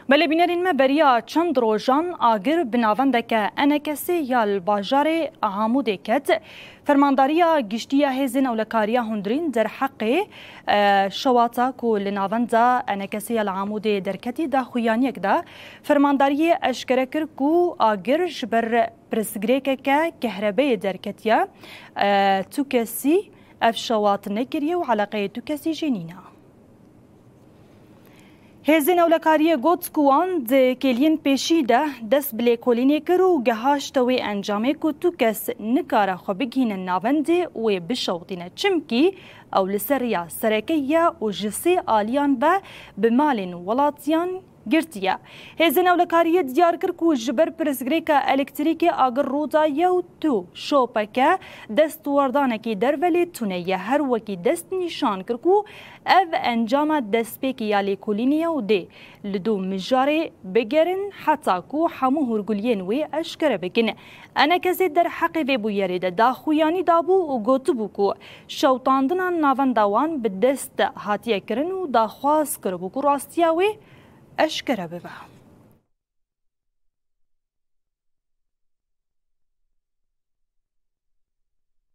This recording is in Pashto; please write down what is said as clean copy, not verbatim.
بله بینرین ما بریا چند روزان آگر بناوندک انکسی یا الباجار عمود کت فرمانداریا گشتیا هزین اولکاریا هندرین در حق شواتا کو لناوندا انکسی العمود درکتی دا خویانیک دا فرمانداری اشکره کر کو آگر جبر پرسگریک که کهربای درکتیا تو کسی اف شوات نکریه و علاقه تو کسی جنینا. هزین اولکاری گوتسکوان ده کلین پیشی ده دست بله کلینی کرو گهاش توی انجامه که تو کس نکاره خو بگین ناونده و بشوطینه چمکی او لسریا سرکیه و جسی آلیان به مالین ولاتیان گرتیه. هزین اولکاری دیار کر کو جبر پرسگریک الکتریک آگر رودا یو تو شوپکه دست وردانه کی درولی تونه یه هر وکی دست نشان کر کو او انجام دست پیکی یالی کلینیه و ده لدو مجاره بگرن حتی کو همو هرگولین وی اشکره بگنه. انا کسی در حق وی بویری ده دا خویانی دابو و گوتو بو کو شوطاندنان ناون داوان به دست هاتیه کرن و دا خواست کربو کو راستیه وی اشکره ببه.